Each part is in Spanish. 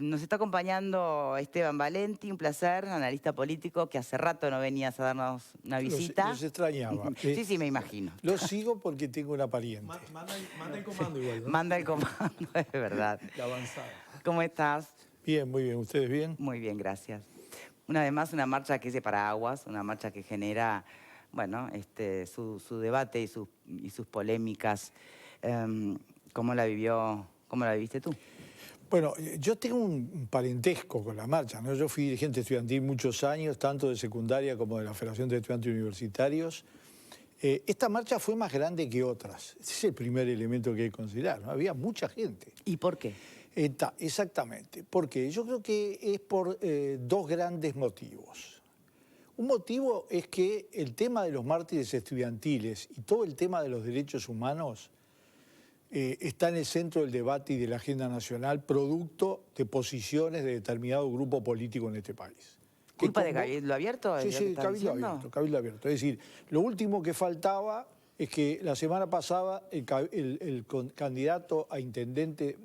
Nos está acompañando Esteban Valenti, un placer, analista político, que hace rato no venías a darnos una visita. Los extrañaba. Sí, sí, me imagino. Los sigo porque tengo una pariente. Manda el comando igual, ¿no? Manda el comando, es verdad. La avanzada. ¿Cómo estás? Bien, muy bien. ¿Ustedes bien? Muy bien, gracias. Una vez más, una marcha que es de paraguas, una marcha que genera, bueno, su debate y sus polémicas. ¿Cómo la viviste tú? Bueno, yo tengo un parentesco con la marcha, ¿no? Yo fui dirigente estudiantil muchos años, tanto de secundaria como de la Federación de Estudiantes Universitarios. Esta marcha fue más grande que otras. Ese es el primer elemento que hay que considerar, ¿no? Había mucha gente. ¿Y por qué? Exactamente. Porque yo creo que es por dos grandes motivos. Un motivo es que el tema de los mártires estudiantiles y todo el tema de los derechos humanos está en el centro del debate y de la agenda nacional, producto de posiciones de determinado grupo político en este país. ¿Culpa de Cabildo Abierto? Sí, sí, Cabildo Abierto. Es decir, lo último que faltaba es que la semana pasada el candidato a intendente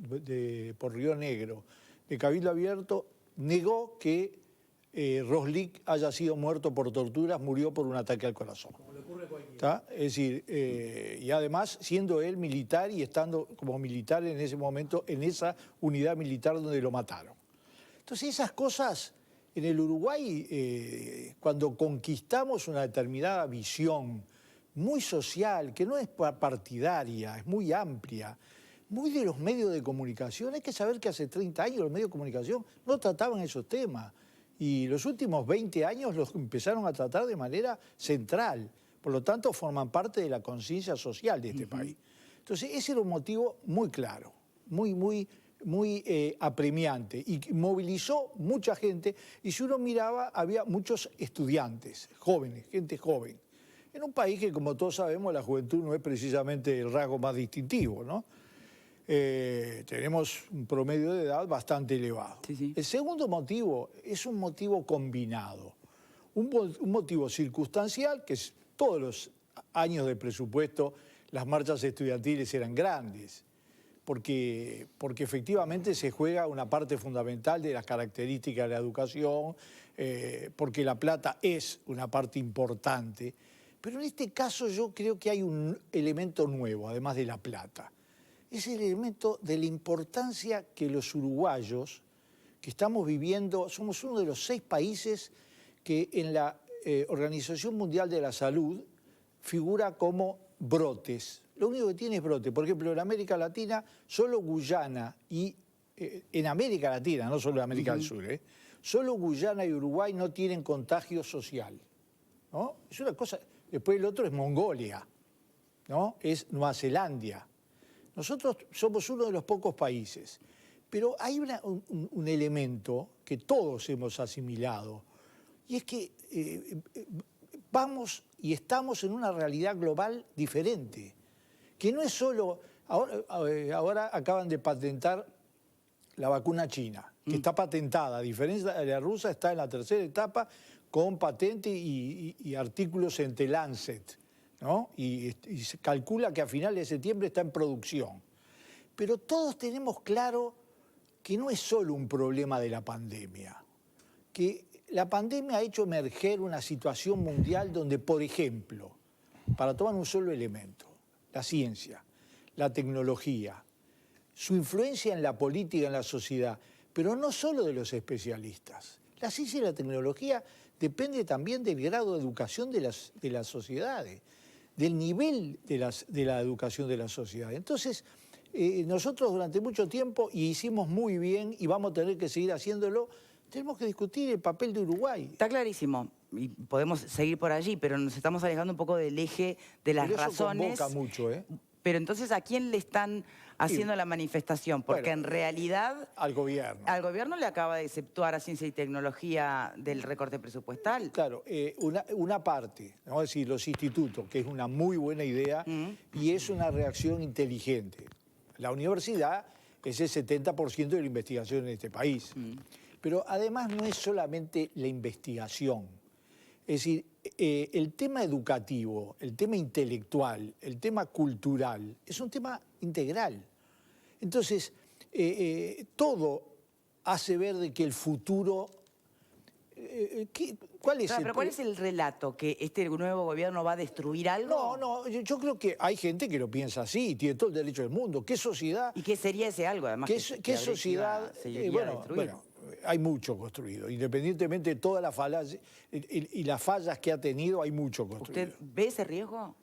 por Río Negro de Cabildo Abierto negó que Roslik haya sido muerto por torturas, murió por un ataque al corazón. Como le ocurre a cualquiera. ¿Está? Es decir, y además siendo él militar y estando como militar en ese momento en esa unidad militar donde lo mataron. Entonces esas cosas en el Uruguay, cuando conquistamos una determinada visión muy social, que no es partidaria, es muy amplia, muy de los medios de comunicación, hay que saber que hace 30 años los medios de comunicación no trataban esos temas. Y los últimos 20 años los empezaron a tratar de manera central. Por lo tanto, forman parte de la conciencia social de este país. Entonces, ese era un motivo muy claro, muy apremiante. Y movilizó mucha gente. Y si uno miraba, había muchos estudiantes, jóvenes, gente joven. En un país que, como todos sabemos, la juventud no es precisamente el rasgo más distintivo, ¿no? Tenemos un promedio de edad bastante elevado. Sí, sí. El segundo motivo es un motivo combinado, un motivo circunstancial, que es todos los años de presupuesto las marchas estudiantiles eran grandes, porque efectivamente se juega una parte fundamental de las características de la educación, porque la plata es una parte importante, pero en este caso yo creo que hay un elemento nuevo, además de la plata. Es el elemento de la importancia que los uruguayos que estamos viviendo, somos uno de los 6 países que en la Organización Mundial de la Salud figura como brotes. Lo único que tiene es brote. Por ejemplo, en América Latina, solo Guyana y en América Latina, no solo en América del Sur, solo Guyana y Uruguay no tienen contagio social, ¿no? Es una cosa. Después el otro es Mongolia, ¿no? Es Nueva Zelanda. Nosotros somos uno de los pocos países, pero hay un elemento que todos hemos asimilado, y es que vamos y estamos en una realidad global diferente, que no es solo... Ahora acaban de patentar la vacuna china, que está patentada, a diferencia de la rusa, está en la tercera etapa con patente y artículos en The Lancet, ¿no? Y se calcula que a finales de septiembre está en producción. Pero todos tenemos claro que no es solo un problema de la pandemia, que la pandemia ha hecho emerger una situación mundial donde, por ejemplo, para tomar un solo elemento, la ciencia, la tecnología, su influencia en la política, en la sociedad, pero no solo de los especialistas. La ciencia y la tecnología depende también del grado de educación de las sociedades, del nivel de la educación de la sociedad. Entonces, nosotros durante mucho tiempo, y hicimos muy bien, y vamos a tener que seguir haciéndolo, tenemos que discutir el papel de Uruguay. Está clarísimo, y podemos seguir por allí, pero nos estamos alejando un poco del eje de las razones. Convoca mucho, ¿eh? Pero entonces, ¿a quién le están haciendo la manifestación? Porque en realidad... Al gobierno. Al gobierno le acaba de exceptuar a Ciencia y Tecnología del recorte presupuestal. Claro, una parte, vamos a decir, los institutos, que es una muy buena idea y es una reacción inteligente. La universidad es el 70% de la investigación en este país. Pero además no es solamente la investigación. Es decir, el tema educativo, el tema intelectual, el tema cultural, es un tema integral. Entonces, todo hace ver de que el futuro... ¿Cuál es Claro, pero ¿cuál es el relato? ¿Que este nuevo gobierno va a destruir algo? No, yo creo que hay gente que lo piensa así y tiene todo el derecho del mundo. ¿Qué sociedad? ¿Y qué sería ese algo, además? ¿Qué sociedad? Bueno, hay mucho construido. Independientemente de todas las fallas y las fallas que ha tenido, hay mucho construido. ¿Usted ve ese riesgo?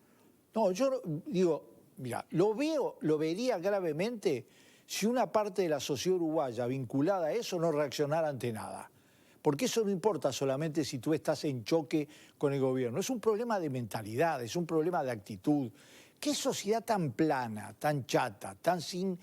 No, yo digo, mira, lo vería gravemente si una parte de la sociedad uruguaya vinculada a eso no reaccionara ante nada. Porque eso no importa solamente si tú estás en choque con el gobierno. Es un problema de mentalidad, es un problema de actitud. ¿Qué sociedad tan plana, tan chata, tan sin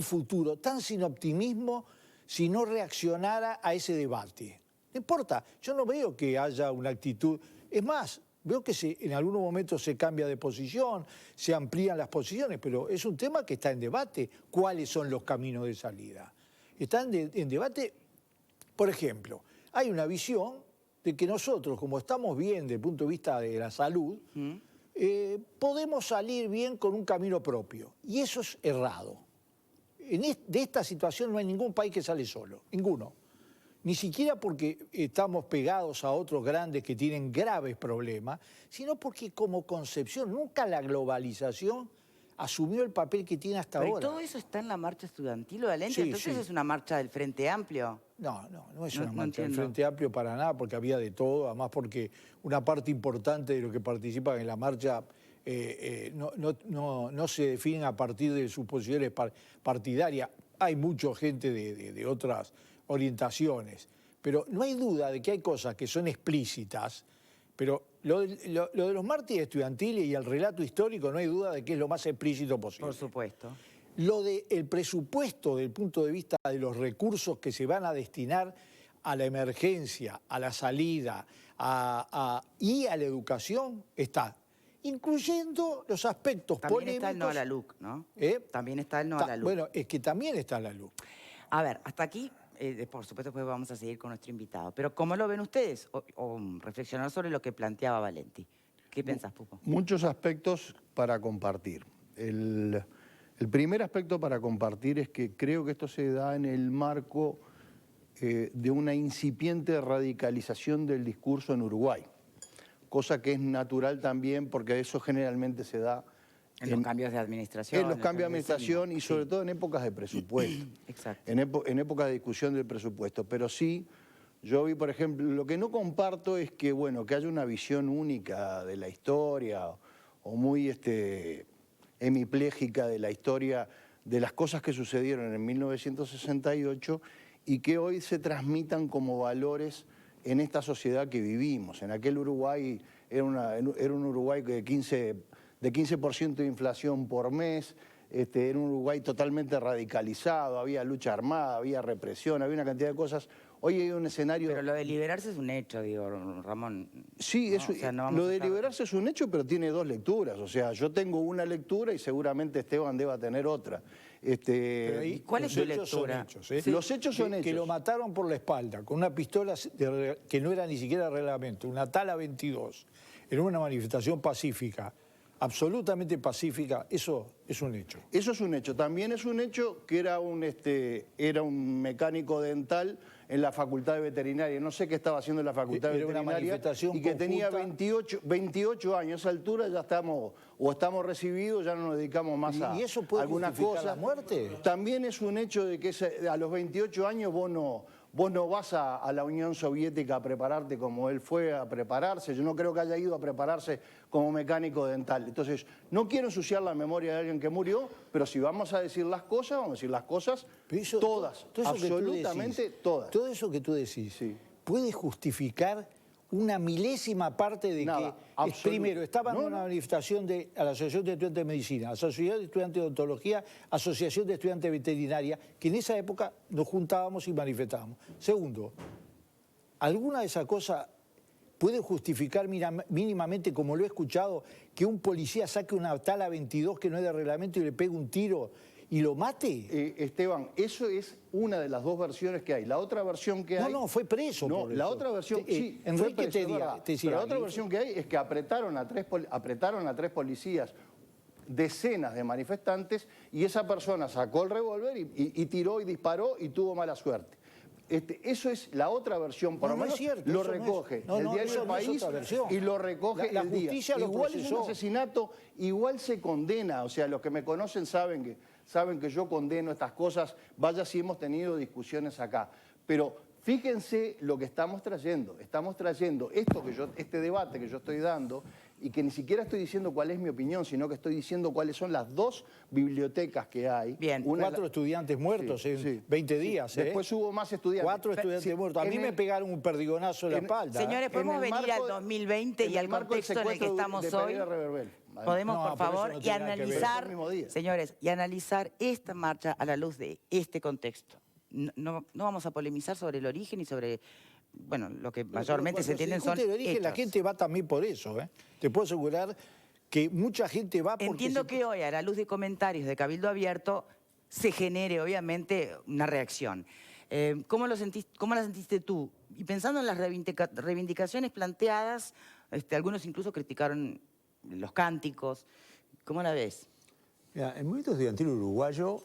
futuro, tan sin optimismo si no reaccionara a ese debate? No importa, yo no veo que haya una actitud. Es más, veo que en algunos momentos se cambia de posición, se amplían las posiciones, pero es un tema que está en debate. ¿Cuáles son los caminos de salida? Están en debate, por ejemplo... Hay una visión de que nosotros, como estamos bien desde el punto de vista de la salud, podemos salir bien con un camino propio. Y eso es errado. De esta situación no hay ningún país que sale solo, ninguno. Ni siquiera porque estamos pegados a otros grandes que tienen graves problemas, sino porque como concepción, nunca la globalización asumió el papel que tiene hasta ahora. ¿Todo eso está en la marcha estudiantil, Valente? Sí, Entonces sí. ¿Es una marcha del Frente Amplio? No es una marcha del entiendo. Frente Amplio para nada, porque había de todo, además porque una parte importante de los que participan en la marcha no se definen a partir de sus posiciones partidarias. Hay mucha gente de otras orientaciones, pero no hay duda de que hay cosas que son explícitas, pero lo de los mártires estudiantiles y el relato histórico no hay duda de que es lo más explícito posible. Por supuesto. Lo del presupuesto, desde el punto de vista de los recursos que se van a destinar a la emergencia, a la salida y a la educación, está. Incluyendo los aspectos También polémicos. está el no a la LUC, ¿no? También está el no a la LUC. Bueno, es que también está la LUC. A ver, hasta aquí, por supuesto, después vamos a seguir con nuestro invitado. Pero ¿cómo lo ven ustedes? O reflexionar sobre lo que planteaba Valenti. ¿Qué pensás, Pupo? Muchos aspectos para compartir. El primer aspecto para compartir es que creo que esto se da en el marco de una incipiente radicalización del discurso en Uruguay, cosa que es natural también porque eso generalmente se da en los cambios de administración. En los cambios de administración y sobre todo en épocas de presupuesto. Exacto. En épocas de discusión del presupuesto. Pero sí, yo vi, por ejemplo, lo que no comparto es que, bueno, que haya una visión única de la historia o muy hemipléjica de la historia de las cosas que sucedieron en 1968 y que hoy se transmitan como valores en esta sociedad que vivimos. En aquel Uruguay era un Uruguay de 15% de inflación por mes, era un Uruguay totalmente radicalizado, había lucha armada, había represión, había una cantidad de cosas. Hoy hay un escenario... Pero lo de liberarse es un hecho, digo, Ramón. Sí, ¿no? Lo de liberarse es un hecho, pero tiene dos lecturas. O sea, yo tengo una lectura y seguramente Esteban deba tener otra. ¿Y cuál es su lectura? Los hechos son hechos. Que lo mataron por la espalda, con una pistola que no era ni siquiera reglamento, una Tala 22, en una manifestación pacífica, absolutamente pacífica, eso es un hecho. Eso es un hecho. También es un hecho que era un mecánico dental en la Facultad de Veterinaria. No sé qué estaba haciendo en la Facultad de Veterinaria y que tenía 28 años. A esa altura ya estamos recibidos, ya no nos dedicamos más a ¿Y eso puede alguna justificar cosa. la muerte? También es un hecho de que a los 28 años vos no vas a la Unión Soviética a prepararte como él fue a prepararse. Yo no creo que haya ido a prepararse como mecánico dental. Entonces, no quiero ensuciar la memoria de alguien que murió, pero si vamos a decir las cosas, vamos a decir las cosas todas, absolutamente todas. Todo eso que tú decís, Sí. ¿puede justificar una milésima parte de Nada, que, primero, estaban en una manifestación a la Asociación de Estudiantes de Medicina, Asociación de Estudiantes de Odontología, Asociación de Estudiantes de Veterinaria, que en esa época nos juntábamos y manifestábamos? Segundo, ¿alguna de esas cosas puede justificar mínimamente, como lo he escuchado, que un policía saque una Tala 22 que no es de reglamento y le pegue un tiro y lo mate? Esteban, eso es una de las dos versiones que hay. La otra versión que hay... No, fue preso. No, por la eso. otra versión... sí, Enrique fue preso, te decía, pero la otra versión que hay es que apretaron a tres policías, decenas de manifestantes, y esa persona sacó el revólver y tiró y disparó y tuvo mala suerte. Eso es la otra versión, por lo No, no menos es cierto, lo eso no es. recoge No, el no, diario eso El no es País otra versión. y lo recoge La el día. justicia lo Igual es un procesó. asesinato, igual se condena. O sea, los que me conocen saben que yo condeno estas cosas. Vaya si hemos tenido discusiones acá. Pero fíjense lo que estamos trayendo. Estamos trayendo este debate que yo estoy dando y que ni siquiera estoy diciendo cuál es mi opinión, sino que estoy diciendo cuáles son las dos bibliotecas que hay. Bien. 4 estudiantes muertos en 20 días. Después hubo más estudiantes. 4 estudiantes muertos. A mí me pegaron un perdigonazo en la espalda. Señores, podemos venir al 2020 y al contexto en el que estamos hoy. Podemos, No, por pero eso favor, no y tiene nada que ver. analizar, Es el mismo día. señores, y analizar esta marcha a la luz de este contexto. No vamos a polemizar sobre el origen y sobre, bueno, lo que mayormente se entienden son el origen, la hechos. gente va también por eso. Te puedo asegurar que mucha gente va porque... Entiendo que hoy, a la luz de comentarios de Cabildo Abierto, se genere, obviamente, una reacción. ¿Cómo la sentiste tú? Y pensando en las reivindicaciones planteadas, algunos incluso criticaron los cánticos. ¿Cómo la ves? Mira, el movimiento estudiantil uruguayo,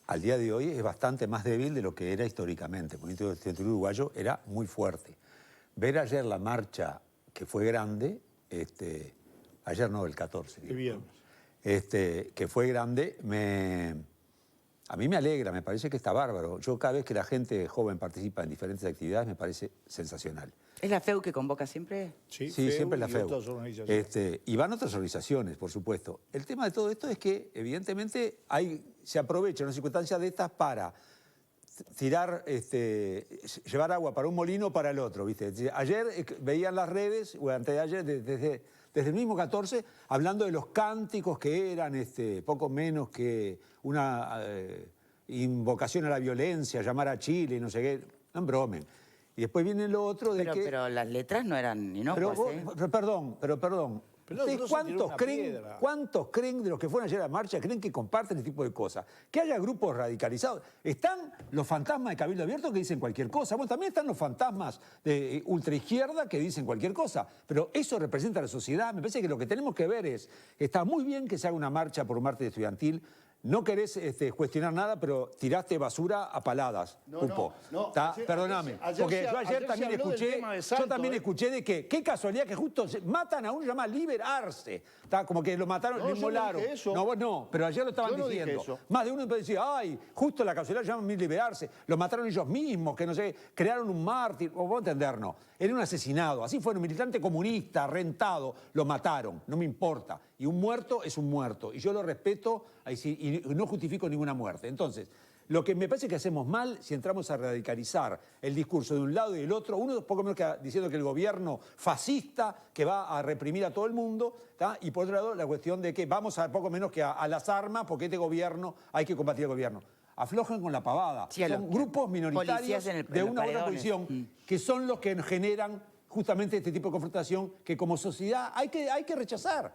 al día de hoy, es bastante más débil de lo que era históricamente. El movimiento estudiantil uruguayo era muy fuerte. Ver ayer la marcha, que fue grande, ayer no, el 14. El viernes. Que fue grande, a mí me alegra, me parece que está bárbaro. Yo cada vez que la gente joven participa en diferentes actividades me parece sensacional. ¿Es la FEU que convoca siempre? Sí, siempre es la y FEU. otras organizaciones. Y van otras organizaciones, por supuesto. El tema de todo esto es que, evidentemente, se aprovecha una circunstancia de estas para tirar, llevar agua para un molino o para el otro, ¿viste? Ayer veían las redes, o antes de ayer, desde el mismo 14, hablando de los cánticos que eran poco menos que una invocación a la violencia, llamar a Chile, no sé qué, no embromen. Y después viene lo otro de Pero las letras no eran inocuas, pero perdón. Pero ¿Ustedes no se tiró una piedra. cuántos creen de los que fueron ayer a la marcha, creen que comparten este tipo de cosas? Que haya grupos radicalizados. Están los fantasmas de Cabildo Abierto que dicen cualquier cosa. Bueno, también están los fantasmas de ultraizquierda que dicen cualquier cosa. Pero eso representa a la sociedad. Me parece que lo que tenemos que ver es, está muy bien que se haga una marcha por un martes estudiantil. No querés cuestionar nada, pero tiraste basura a paladas, Pupo. No. Perdóname, porque yo ayer también escuché de que, qué casualidad que justo matan a uno, se llama liberarse. Como que lo mataron, lo inmolaron. No, pero ayer lo estaban diciendo. Más de uno decía, ay, justo la casualidad llaman liberarse. Lo mataron ellos mismos, que no sé, crearon un mártir. O vos entendernos. Era un asesinado. Así fue, un militante comunista, rentado, lo mataron. No me importa. Y un muerto es un muerto. Y yo lo respeto y no justifico ninguna muerte. Entonces, lo que me parece que hacemos mal si entramos a radicalizar el discurso de un lado y del otro, uno poco menos que diciendo que el gobierno fascista que va a reprimir a todo el mundo, ¿tá? Y por otro lado la cuestión de que vamos a poco menos que a las armas porque este gobierno hay que combatir al gobierno. Aflojen con la pavada. Sí, son grupos minoritarios de una u otra posición que son los que generan justamente este tipo de confrontación que como sociedad hay que rechazar.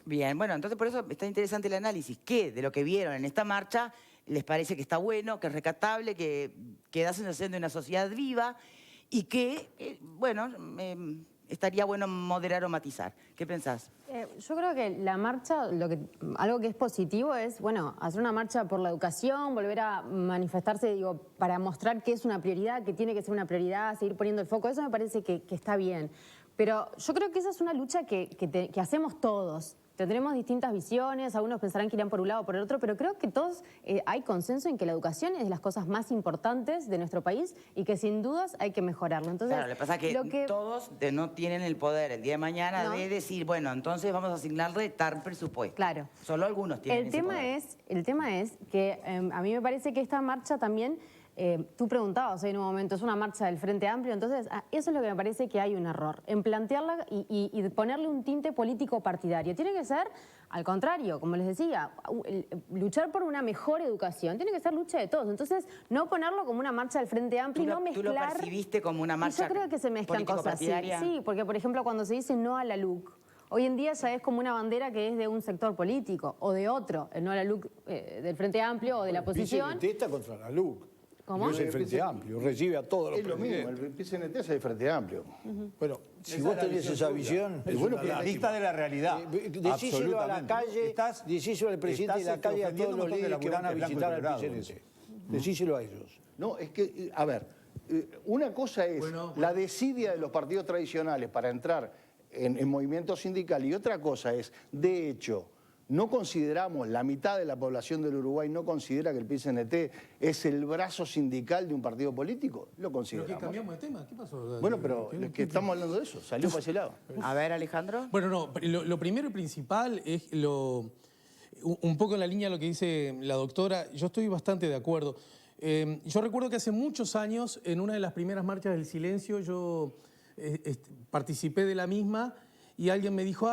Bien, bueno, entonces por eso está interesante el análisis. ¿Qué de lo que vieron en esta marcha les parece que está bueno, que es rescatable, que da sensación de una sociedad viva y que, estaría bueno moderar o matizar? ¿Qué pensás? Yo creo que la marcha, algo que es positivo es, hacer una marcha por la educación, volver a manifestarse, para mostrar que es una prioridad, que tiene que ser una prioridad, seguir poniendo el foco. Eso me parece que está bien. Pero yo creo que esa es una lucha que hacemos todos. Tendremos distintas visiones, algunos pensarán que irán por un lado o por el otro, pero creo que todos hay consenso en que la educación es de las cosas más importantes de nuestro país y que sin dudas hay que mejorarlo. Entonces, claro, le pasa que todos no tienen el poder el día de mañana de decir, bueno, entonces vamos a asignarle tal presupuesto. Claro. Solo algunos tienen ese poder. El tema es que a mí me parece que esta marcha también... tú preguntabas en un momento, es una marcha del Frente Amplio, entonces eso es lo que me parece que hay un error, en plantearla y ponerle un tinte político partidario. Tiene que ser, al contrario, como les decía, luchar por una mejor educación, tiene que ser lucha de todos. Entonces, no ponerlo como una marcha del Frente Amplio y no mezclar... ¿Tú lo percibiste como una marcha yo creo que se mezclan cosas, sí, porque por ejemplo cuando se dice no a la LUC, hoy en día ya es como una bandera que es de un sector político o de otro, el no a la LUC del Frente Amplio o de la oposición. El PCNT está contra la LUC. ¿Cómo? Es el Frente Amplio, recibe a todos los presidentes. Es lo mismo, el PCNT es el Frente Amplio. Bueno, si vos tenés esa visión... Es bueno, lista de la realidad. Decíselo a la calle, decíselo al presidente de la calle, a todos los líderes que van a visitar al PCNT. Decíselo a ellos. No, es que, a ver, una cosa es la desidia de los partidos tradicionales para entrar en movimiento sindical y otra cosa es, de hecho, no consideramos, la mitad de la población del Uruguay no considera que el PIT-CNT es el brazo sindical de un partido político. Lo consideramos. ¿Pero qué cambiamos de tema? ¿Qué pasó? Bueno, pero es que estamos hablando de eso, salió para ese lado. A ver, Alejandro. Bueno, no, lo primero y principal es un poco en la línea de lo que dice la doctora. Yo estoy bastante de acuerdo. Yo recuerdo que hace muchos años, en una de las primeras marchas del silencio, yo participé de la misma y alguien me dijo,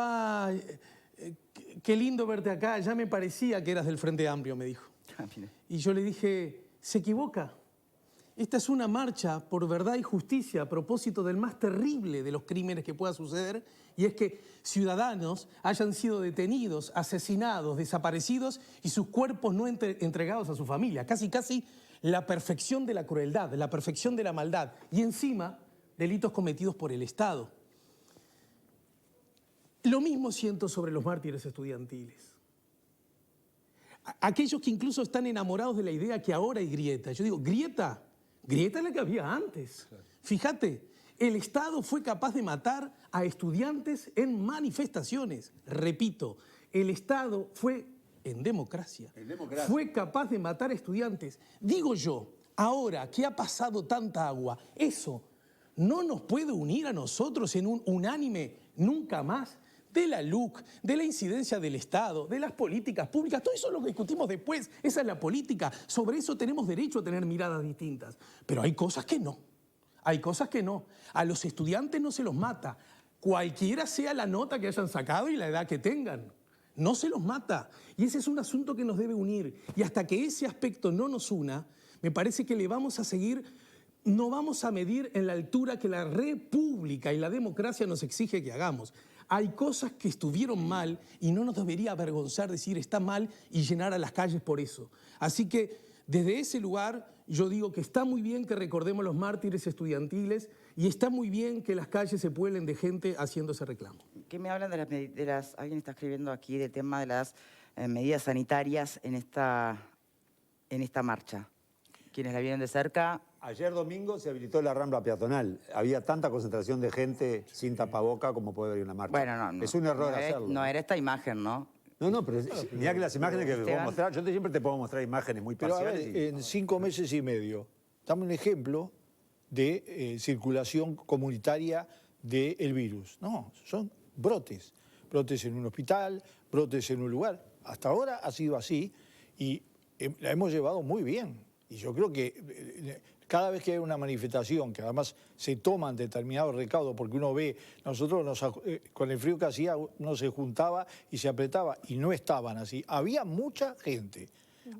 qué lindo verte acá, ya me parecía que eras del Frente Amplio, me dijo. Y yo le dije, se equivoca. Esta es una marcha por verdad y justicia a propósito del más terrible de los crímenes que pueda suceder, y es que ciudadanos hayan sido detenidos, asesinados, desaparecidos y sus cuerpos no entregados a su familia. Casi la perfección de la crueldad, la perfección de la maldad y encima delitos cometidos por el Estado. Lo mismo siento sobre los mártires estudiantiles. Aquellos que incluso están enamorados de la idea que ahora hay grieta. Yo digo, grieta es la que había antes. Fíjate, el Estado fue capaz de matar a estudiantes en manifestaciones. Repito, el Estado fue, en democracia, fue capaz de matar a estudiantes. Digo yo, ahora que ha pasado tanta agua, eso no nos puede unir a nosotros en un unánime nunca más. De la LUC, de la incidencia del Estado, de las políticas públicas, todo eso lo discutimos después, esa es la política, sobre eso tenemos derecho a tener miradas distintas, pero hay cosas que no, a los estudiantes no se los mata, cualquiera sea la nota que hayan sacado y la edad que tengan, no se los mata, y ese es un asunto que nos debe unir, y hasta que ese aspecto no nos una, me parece que le vamos a seguir. No vamos a medir en la altura que la república y la democracia nos exige que hagamos. Hay cosas que estuvieron mal y no nos debería avergonzar decir está mal y llenar a las calles por eso. Así que desde ese lugar yo digo que está muy bien que recordemos los mártires estudiantiles y está muy bien que las calles se pueblen de gente haciendo ese reclamo. ¿Qué me hablan de las alguien está escribiendo aquí del tema de las medidas sanitarias en esta marcha? Quienes la vieron de cerca. Ayer domingo se habilitó la Rambla peatonal. Había tanta concentración de gente sin tapaboca como puede haber una marcha. Bueno, no. Es un error hacerlo. No era esta imagen, ¿no? No, pero mirá que las imágenes que te puedo mostrar, yo siempre te puedo mostrar imágenes muy parciales. Pero a ver, en 5 meses y medio, dame un ejemplo de circulación comunitaria del virus. No, son brotes. Brotes en un hospital, brotes en un lugar. Hasta ahora ha sido así y la hemos llevado muy bien. Y yo creo que cada vez que hay una manifestación, que además se toman determinados recaudos, porque uno ve, nosotros con el frío que hacía, uno se juntaba y se apretaba, y no estaban así. Había mucha gente.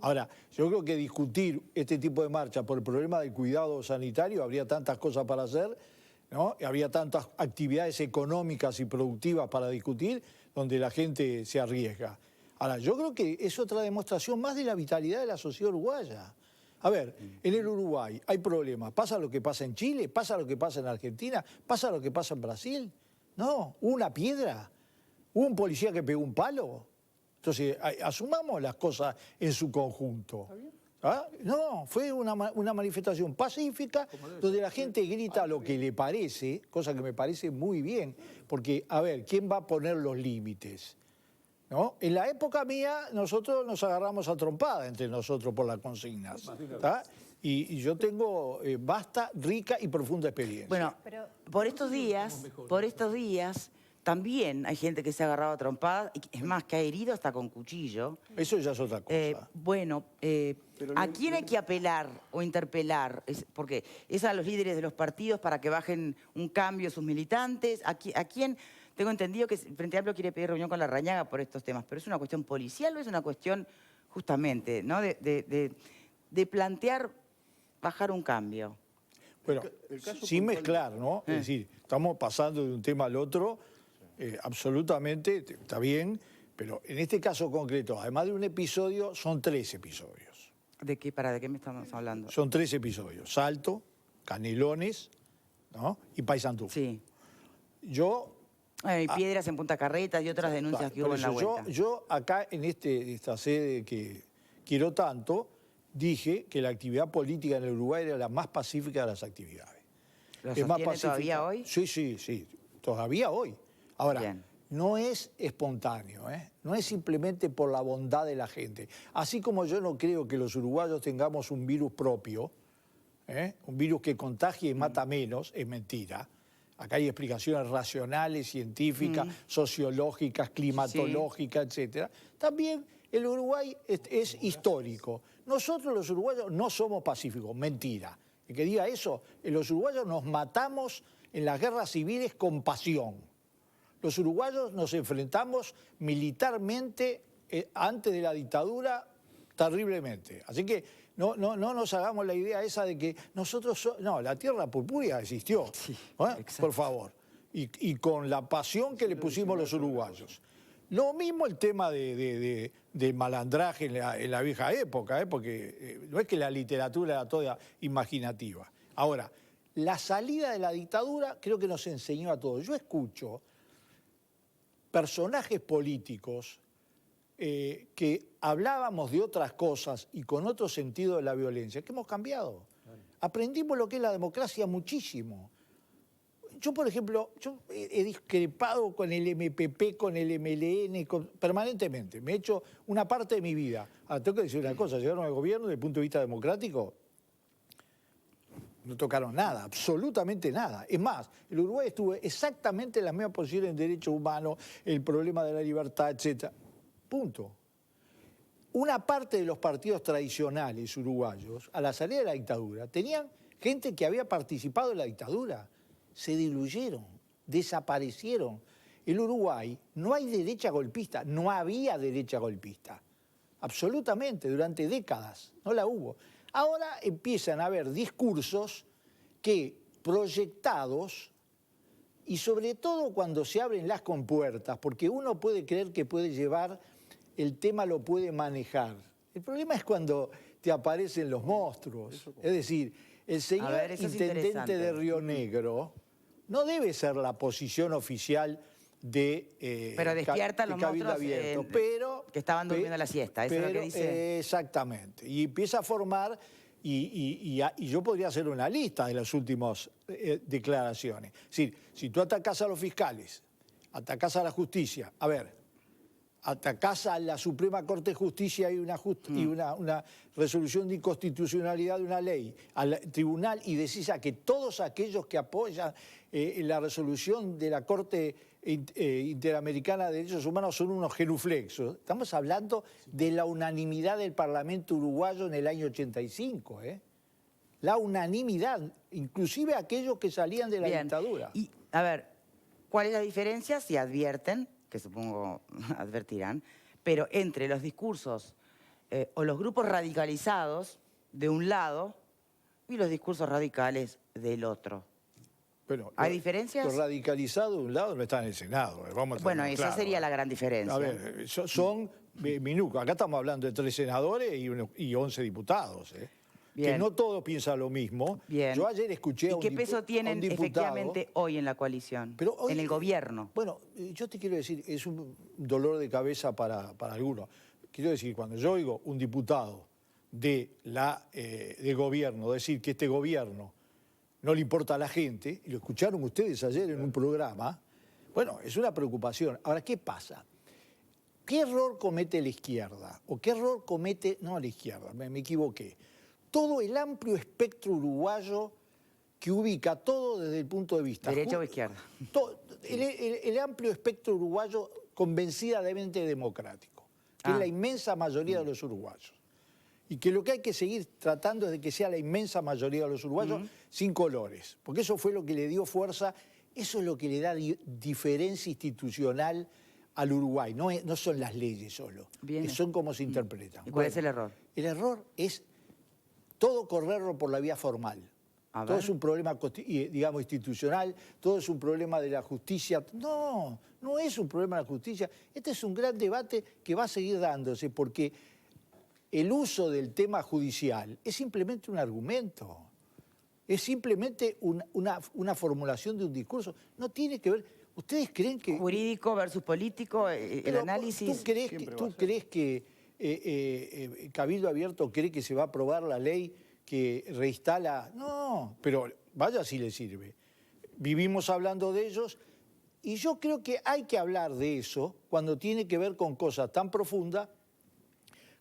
Ahora, yo creo que discutir este tipo de marcha por el problema del cuidado sanitario, habría tantas cosas para hacer, ¿no? Habría tantas actividades económicas y productivas para discutir, donde la gente se arriesga. Ahora, yo creo que es otra demostración más de la vitalidad de la sociedad uruguaya. A ver, en el Uruguay hay problemas. ¿Pasa lo que pasa en Chile? ¿Pasa lo que pasa en Argentina? ¿Pasa lo que pasa en Brasil? No, hubo una piedra. Hubo un policía que pegó un palo. Entonces, asumamos las cosas en su conjunto. ¿Ah? No, fue una manifestación pacífica donde la gente grita lo que le parece, cosa que me parece muy bien. Porque, a ver, ¿quién va a poner los límites? ¿No? En la época mía, nosotros nos agarramos a trompada entre nosotros por las consignas. Y yo tengo vasta, rica y profunda experiencia. Bueno, por estos días, también hay gente que se ha agarrado a trompadas, y es más, que ha herido hasta con cuchillo. Eso ya es otra cosa. ¿A quién hay que apelar o interpelar? Porque es a los líderes de los partidos para que bajen un cambio sus militantes. ¿A quién? Tengo entendido que el Frente Amplio quiere pedir reunión con Larrañaga por estos temas, pero ¿es una cuestión policial o es una cuestión justamente, ¿no? de plantear bajar un cambio? Bueno, sin mezclar, ¿no? Es decir, estamos pasando de un tema al otro, absolutamente, está bien, pero en este caso concreto, además de un episodio, son 3 episodios. ¿De qué me estamos hablando? Son 3 episodios, Salto, Canelones, ¿no? Y Paysandú. Sí. Hay piedras en Punta Carretas y otras denuncias que hubo en la vuelta. Yo acá en esta sede que quiero tanto, dije que la actividad política en el Uruguay era la más pacífica de las actividades. ¿Lo Es más sostiene pacífica. todavía hoy? Sí, todavía hoy. Ahora, Bien. no es espontáneo, ¿eh? No es simplemente por la bondad de la gente. Así como yo no creo que los uruguayos tengamos un virus propio, un virus que contagia y mata menos, es mentira. Acá hay explicaciones racionales, científicas, sociológicas, climatológicas, etcétera. También el Uruguay es histórico. Nosotros los uruguayos no somos pacíficos, mentira. El que diga eso, los uruguayos nos matamos en las guerras civiles con pasión. Los uruguayos nos enfrentamos militarmente antes de la dictadura terriblemente. Así que no nos hagamos la idea esa de que nosotros... No, la tierra purpúrea existió, Sí, por favor. Y con la pasión que le pusimos los uruguayos. Lo mismo el tema de malandraje en la vieja época, porque no es que la literatura era toda imaginativa. Ahora, la salida de la dictadura creo que nos enseñó a todos. Yo escucho personajes políticos que hablábamos de otras cosas y con otro sentido de la violencia, que hemos cambiado. Aprendimos lo que es la democracia muchísimo. Yo, por ejemplo, he discrepado con el MPP, con el MLN, permanentemente. Me he hecho una parte de mi vida. Ahora, tengo que decir una cosa, llegaron al gobierno desde el punto de vista democrático, no tocaron nada, absolutamente nada. Es más, el Uruguay estuvo exactamente en las mismas posiciones en derechos humanos, el problema de la libertad, etc. Punto. Una parte de los partidos tradicionales uruguayos, a la salida de la dictadura, tenían gente que había participado en la dictadura. Se diluyeron, desaparecieron. En Uruguay no hay derecha golpista, no había derecha golpista. Absolutamente, durante décadas, no la hubo. Ahora empiezan a haber discursos que, proyectados, y sobre todo cuando se abren las compuertas, porque uno puede creer que puede llevar, el tema lo puede manejar. El problema es cuando te aparecen los monstruos. Es decir, el señor intendente de Río Negro no debe ser la posición oficial de pero despierta los monstruos Abierto, que estaban durmiendo la siesta, eso es lo que dice. Exactamente, y empieza a formar, y yo podría hacer una lista de las últimas declaraciones. Es decir, si tú atacás a los fiscales, atacás a la justicia, a ver, atacás a la Suprema Corte de Justicia y una resolución de inconstitucionalidad de una ley, al tribunal, y decís a que todos aquellos que apoyan la resolución de la Corte Interamericana de Derechos Humanos son unos genuflexos. Estamos hablando de la unanimidad del Parlamento uruguayo en el año 85, La unanimidad, inclusive aquellos que salían de la dictadura. Y, a ver, ¿cuál es la diferencia? Si advierten, que supongo advertirán, pero entre los discursos o los grupos radicalizados de un lado y los discursos radicales del otro. Bueno, ¿hay diferencias? Los radicalizados de un lado no están en el Senado. Bueno, esa sería la gran diferencia. A ver, son minutos. Acá estamos hablando de 3 senadores y 11 diputados. Que no todos piensan lo mismo. Bien. Yo ayer escuché a un diputado. ¿Y qué peso tienen efectivamente hoy en la coalición? Pero hoy, en el gobierno. Bueno, yo te quiero decir, es un dolor de cabeza para algunos. Quiero decir, cuando yo oigo un diputado de gobierno decir que este gobierno no le importa a la gente, y lo escucharon ustedes ayer en un programa, bueno, es una preocupación. Ahora, ¿qué pasa? ¿Qué error comete la izquierda? ¿O qué error comete, no la izquierda, me equivoqué? Todo el amplio espectro uruguayo que ubica todo desde el punto de vista... ¿Derecha o izquierda? El amplio espectro uruguayo convencidamente democrático, que es la inmensa mayoría de los uruguayos. Y que lo que hay que seguir tratando es de que sea la inmensa mayoría de los uruguayos sin colores, porque eso fue lo que le dio fuerza, eso es lo que le da diferencia institucional al Uruguay, no son las leyes solo, son como se interpretan. ¿Y cuál es el error? El error es todo correrlo por la vía formal. Todo es un problema, digamos, institucional, todo es un problema de la justicia. No, no es un problema de la justicia. Este es un gran debate que va a seguir dándose porque el uso del tema judicial es simplemente un argumento. Es simplemente una formulación de un discurso. No tiene que ver... ¿Ustedes creen que...? Jurídico versus político, el análisis... ¿Tú crees que Cabildo Abierto cree que se va a aprobar la ley que reinstala. No, pero vaya si le sirve. Vivimos hablando de ellos y yo creo que hay que hablar de eso cuando tiene que ver con cosas tan profundas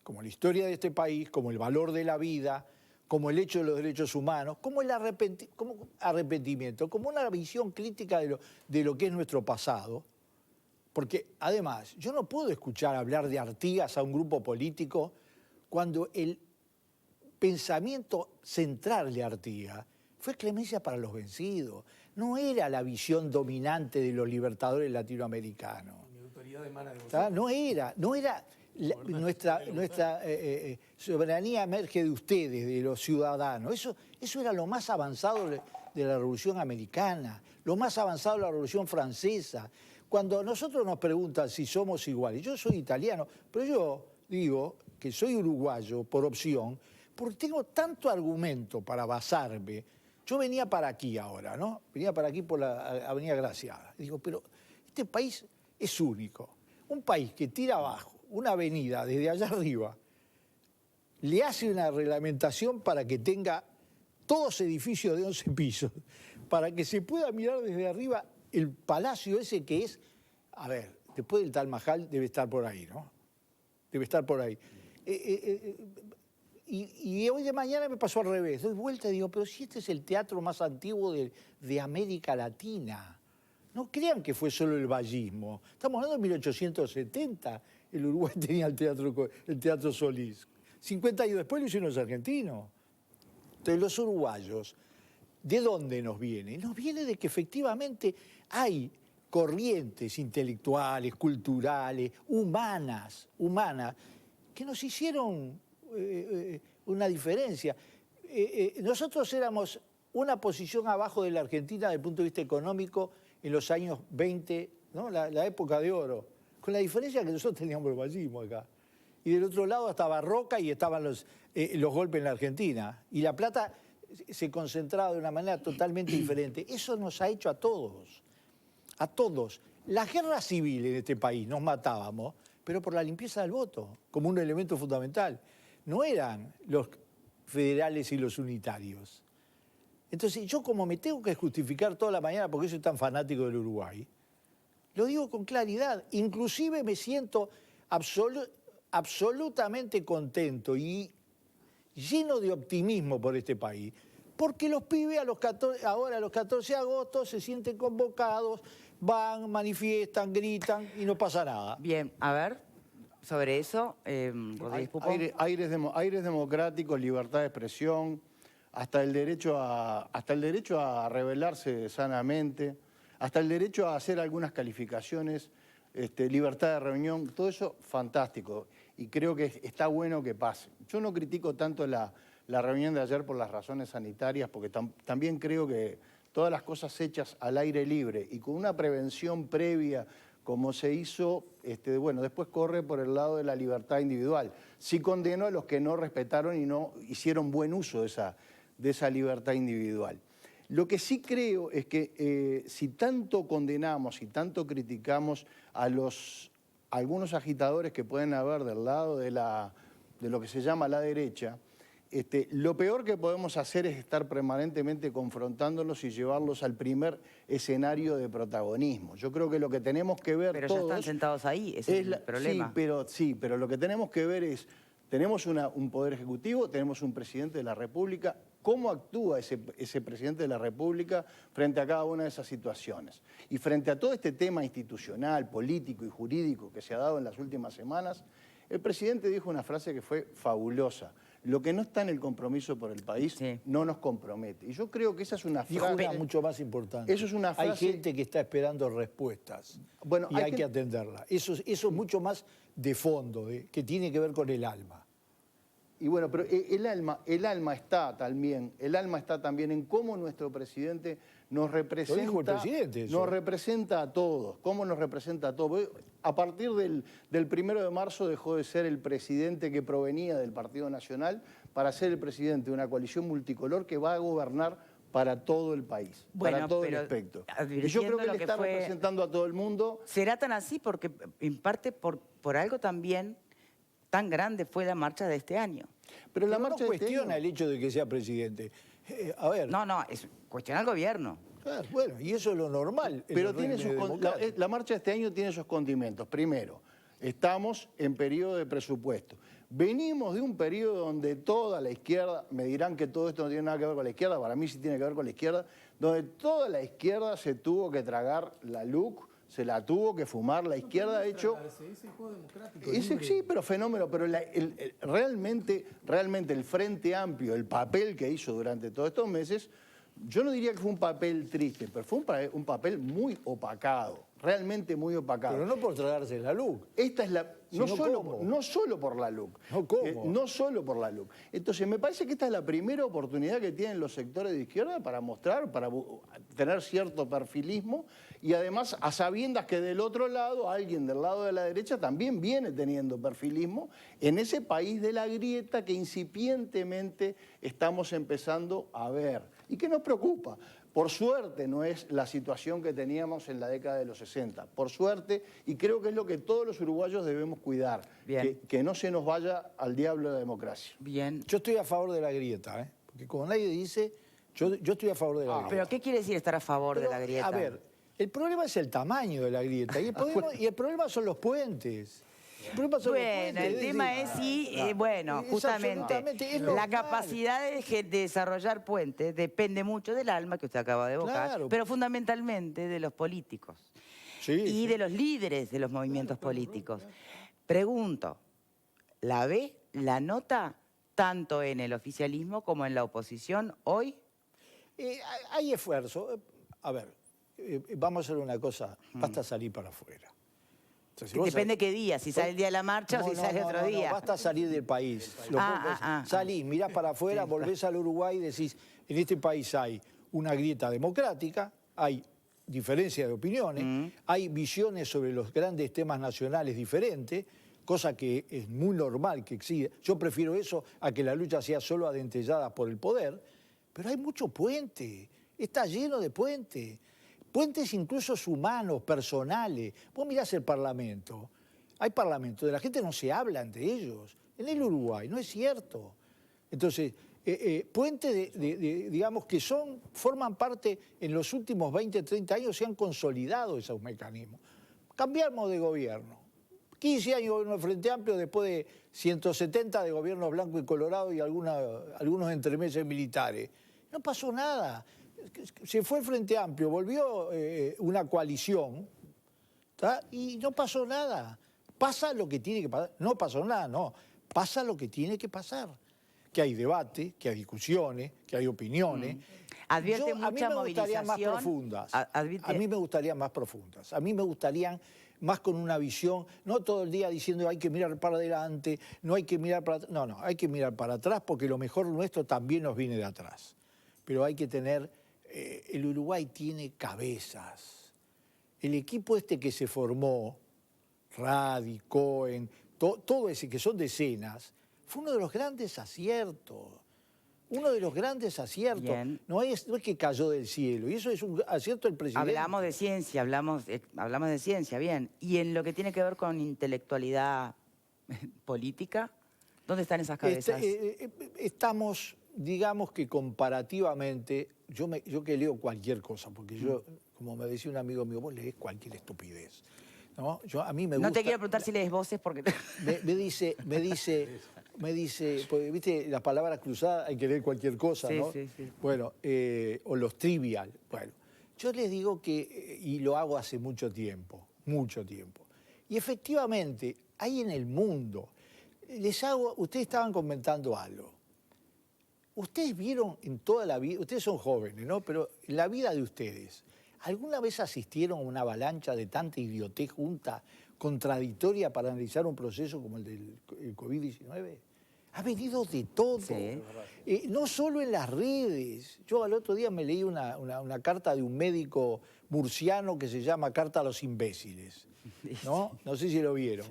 como la historia de este país, como el valor de la vida, como el hecho de los derechos humanos, como el arrepentimiento, como una visión crítica de lo que es nuestro pasado. Porque además, yo no puedo escuchar hablar de Artigas a un grupo político cuando el pensamiento central de Artigas fue clemencia para los vencidos. No era la visión dominante de los libertadores latinoamericanos. No era nuestra soberanía emerge de ustedes, de los ciudadanos. Eso era lo más avanzado de la Revolución Americana, lo más avanzado de la Revolución Francesa. Cuando nosotros nos preguntan si somos iguales, yo soy italiano, pero yo digo que soy uruguayo por opción, porque tengo tanto argumento para basarme. Yo venía para aquí ahora, ¿no? Venía para aquí por la Avenida Graciada. Digo, pero este país es único. Un país que tira abajo una avenida desde allá arriba, le hace una reglamentación para que tenga todos edificios de 11 pisos, para que se pueda mirar desde arriba el palacio ese que es, a ver, después del Taj Mahal debe estar por ahí, ¿no? Debe estar por ahí. Y hoy de mañana me pasó al revés. Doy vuelta y digo, pero si este es el teatro más antiguo de América Latina. No crean que fue solo el vallismo. Estamos hablando de 1870. El Uruguay tenía el Teatro Solís. 50 años después lo hicieron los argentinos. Entonces los uruguayos, ¿de dónde nos viene? Nos viene de que efectivamente hay corrientes intelectuales, culturales, humanas, que nos hicieron una diferencia. Nosotros éramos una posición abajo de la Argentina desde el punto de vista económico en los años 20, ¿no? la época de oro, con la diferencia que nosotros teníamos el vallismo acá. Y del otro lado estaba Roca y estaban los golpes en la Argentina. Y La Plata se concentraba de una manera totalmente diferente. Eso nos ha hecho a todos. A todos. La guerra civil en este país nos matábamos, pero por la limpieza del voto, como un elemento fundamental. No eran los federales y los unitarios. Entonces, yo como me tengo que justificar toda la mañana porque soy tan fanático del Uruguay, lo digo con claridad. Inclusive me siento absolutamente contento y lleno de optimismo por este país, porque los pibes ahora a los 14 de agosto se sienten convocados, van, manifiestan, gritan y no pasa nada. Bien, a ver, sobre eso, Rodríguez Pupo. Aires democráticos, libertad de expresión, hasta el derecho a rebelarse sanamente, hasta el derecho a hacer algunas calificaciones, libertad de reunión, todo eso fantástico. Y creo que está bueno que pase. Yo no critico tanto la reunión de ayer por las razones sanitarias, porque también creo que todas las cosas hechas al aire libre y con una prevención previa, como se hizo, bueno, después corre por el lado de la libertad individual. Sí condeno a los que no respetaron y no hicieron buen uso de esa libertad individual. Lo que sí creo es que si tanto condenamos y tanto criticamos a algunos agitadores que pueden haber del lado de lo que se llama la derecha, lo peor que podemos hacer es estar permanentemente confrontándolos y llevarlos al primer escenario de protagonismo. Yo creo que lo que tenemos que ver pero todos... Pero ya están sentados ahí, ese es el problema. Sí, pero lo que tenemos que ver es, tenemos un poder ejecutivo, tenemos un presidente de la República. ¿Cómo actúa ese presidente de la República frente a cada una de esas situaciones? Y frente a todo este tema institucional, político y jurídico que se ha dado en las últimas semanas, el presidente dijo una frase que fue fabulosa. Lo que no está en el compromiso por el país no nos compromete. Y yo creo que esa es una frase... Dijo una mucho más importante. Eso es una frase... Hay gente que está esperando respuestas y hay que atenderla. Eso es mucho más de fondo, que tiene que ver con el alma. Y bueno, pero el alma está también en cómo nuestro presidente nos representa. Lo dijo el presidente, eso. Nos representa a todos. ¿Cómo nos representa a todos? A partir del 1 de marzo dejó de ser el presidente que provenía del Partido Nacional para ser el presidente de una coalición multicolor que va a gobernar para todo el país, para todo el espectro. Y yo creo que le está representando a todo el mundo. ¿Será tan así? Porque en parte por algo también tan grande fue la marcha de este año. Pero la marcha no cuestiona el hecho de que sea presidente. A ver. No, es cuestiona al gobierno. Claro, bueno, y eso es lo normal. Pero la marcha de este año tiene sus condimentos. Primero, estamos en periodo de presupuesto. Venimos de un periodo donde toda la izquierda, me dirán que todo esto no tiene nada que ver con la izquierda, para mí sí tiene que ver con la izquierda, donde toda la izquierda se tuvo que tragar la LUC, se la tuvo que fumar, la izquierda ha hecho... Sí, pero fenómeno, pero realmente el Frente Amplio, el papel que hizo durante todos estos meses, yo no diría que fue un papel triste, pero fue un papel muy opacado, realmente muy opacado. Pero no por tragarse la LUC. Esta es la... No solo por la LUC. No solo por la LUC. Entonces, me parece que esta es la primera oportunidad que tienen los sectores de izquierda para mostrar, para tener cierto perfilismo y además a sabiendas que del otro lado, alguien del lado de la derecha también viene teniendo perfilismo en ese país de la grieta que incipientemente estamos empezando a ver y que nos preocupa. Por suerte no es la situación que teníamos en la década de los 60. Por suerte, y creo que es lo que todos los uruguayos debemos cuidar. Que no se nos vaya al diablo la democracia. Bien. Yo estoy a favor de la grieta, ¿eh? Porque como nadie dice, yo estoy a favor de la grieta. ¿Pero qué quiere decir estar a favor de la grieta? A ver, el problema es el tamaño de la grieta y el problema son los puentes. El tema es justamente la capacidad de desarrollar puentes depende mucho del alma que usted acaba de evocar, claro, pero fundamentalmente de los políticos y de los líderes de los movimientos políticos. Pregunto, ¿la ve, la nota tanto en el oficialismo como en la oposición hoy? Hay esfuerzo. A ver, vamos a hacer una cosa, basta salir para afuera. Entonces, depende qué día, si sale el día de la marcha o si sale otro día. No, basta salir del país. Salís, mirás para afuera, volvés al Uruguay y decís, en este país hay una grieta democrática, hay diferencia de opiniones, hay visiones sobre los grandes temas nacionales diferentes, cosa que es muy normal que exista. Yo prefiero eso a que la lucha sea solo adentellada por el poder, pero hay mucho puente, está lleno de puentes. Puentes incluso humanos, personales. Vos mirás el Parlamento. Hay parlamentos, de la gente no se habla entre ellos. En el Uruguay, no es cierto. Entonces, puentes, digamos, que forman parte, en los últimos 20, 30 años se han consolidado esos mecanismos. Cambiamos de gobierno. 15 años de gobierno de Frente Amplio, después de 170 de gobierno blanco y colorado y algunos entremeses militares. No pasó nada. Se fue el Frente Amplio, volvió una coalición, ¿tá? Y no pasó nada. Pasa lo que tiene que pasar. No pasó nada, no. Pasa lo que tiene que pasar. Que hay debate, que hay discusiones, que hay opiniones. Advierte mucha movilización. Más profundas. A mí me gustarían más profundas. A mí me gustarían más con una visión, no todo el día diciendo hay que mirar para adelante, no hay que mirar para atrás. No, hay que mirar para atrás porque lo mejor nuestro también nos viene de atrás. Pero hay que tener... el Uruguay tiene cabezas. El equipo este que se formó, Radi, Cohen, todo ese que son decenas, fue uno de los grandes aciertos. Uno de los grandes aciertos. No es que cayó del cielo. Y eso es un acierto del presidente. Hablamos de ciencia, hablamos de ciencia, bien. ¿Y en lo que tiene que ver con intelectualidad política? ¿Dónde están esas cabezas? Estamos, digamos que comparativamente, yo que leo cualquier cosa, porque yo, como me decía un amigo mío, vos lees cualquier estupidez. ¿No? A mí me gusta, no te quiero preguntar si lees voces porque... Me dice, porque viste, las palabras cruzadas hay que leer cualquier cosa, ¿no? Sí. Bueno, o los trivial. Bueno, yo les digo que, y lo hago hace mucho tiempo, y efectivamente, hay en el mundo, ustedes estaban comentando algo. Ustedes vieron en toda la vida, ustedes son jóvenes, ¿no? Pero en la vida de ustedes, ¿alguna vez asistieron a una avalancha de tanta idiotez junta, contradictoria para analizar un proceso como el del COVID-19? Ha venido de todo. Sí. No solo en las redes. Yo al otro día me leí una carta de un médico murciano que se llama Carta a los imbéciles. No sé si lo vieron.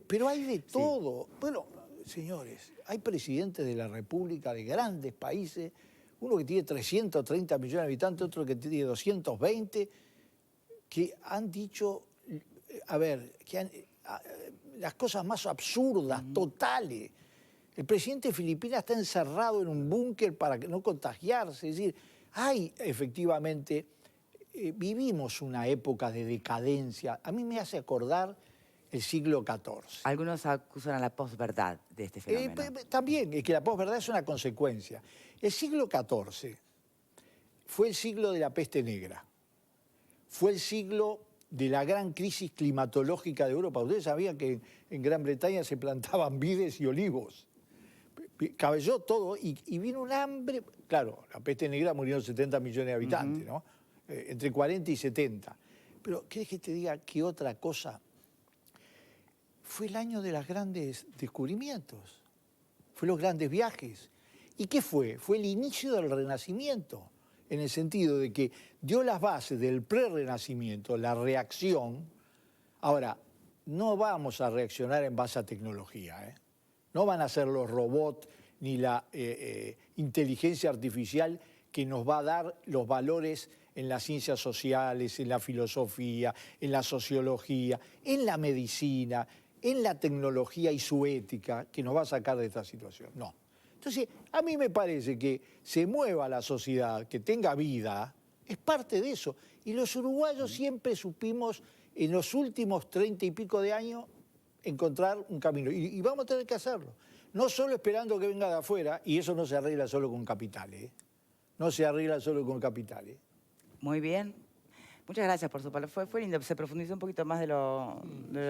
Pero hay de todo. Sí. Bueno, señores, hay presidentes de la República de grandes países, uno que tiene 330 millones de habitantes, otro que tiene 220, que han dicho, las cosas más absurdas, totales. El presidente de Filipinas está encerrado en un búnker para no contagiarse. Es decir, efectivamente, vivimos una época de decadencia. A mí me hace acordar el siglo XIV. Algunos acusan a la posverdad de este fenómeno. También, es que la posverdad es una consecuencia. El siglo XIV fue el siglo de la peste negra. Fue el siglo de la gran crisis climatológica de Europa. Ustedes sabían que en Gran Bretaña se plantaban vides y olivos. Cabelló todo y vino un hambre. Claro, la peste negra murieron 70 millones de habitantes, ¿no? Entre 40 y 70. Pero, ¿querés que te diga qué otra cosa? Fue el año de los grandes descubrimientos. Fue los grandes viajes. ¿Y qué fue? Fue el inicio del Renacimiento, en el sentido de que dio las bases del pre-Renacimiento, la reacción. Ahora, no vamos a reaccionar en base a tecnología, ¿eh? No van a ser los robots ni la inteligencia artificial que nos va a dar los valores en las ciencias sociales, en la filosofía, en la sociología, en la medicina, en la tecnología y su ética, que nos va a sacar de esta situación. No. Entonces, a mí me parece que se mueva la sociedad, que tenga vida, es parte de eso. Y los uruguayos siempre supimos, en los últimos 30 y pico de años, encontrar un camino. Y vamos a tener que hacerlo. No solo esperando que venga de afuera, y eso no se arregla solo con capitales. No se arregla solo con capitales. Muy bien. Muchas gracias por su palabra. Fue lindo, se profundizó un poquito más de lo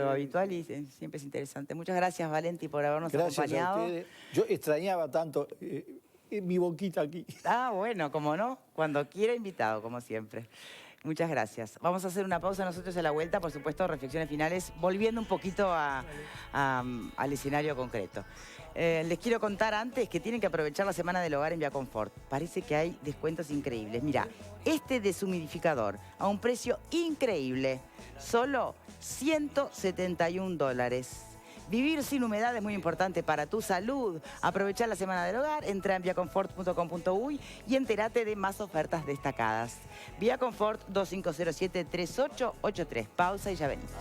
habitual y siempre es interesante. Muchas gracias, Valenti, por habernos acompañado. Gracias a ustedes. Yo extrañaba tanto mi boquita aquí. Ah, bueno, como no, cuando quiera invitado, como siempre. Muchas gracias. Vamos a hacer una pausa nosotros a la vuelta, por supuesto, reflexiones finales, volviendo un poquito al escenario concreto. Les quiero contar antes que tienen que aprovechar la Semana del Hogar en Viaconfort. Parece que hay descuentos increíbles. Mira, este deshumidificador a un precio increíble, solo $171. Vivir sin humedad es muy importante para tu salud. Aprovechar la Semana del Hogar, entra en viaconfort.com.uy y entérate de más ofertas destacadas. Viaconfort 2507-3883. Pausa y ya venimos.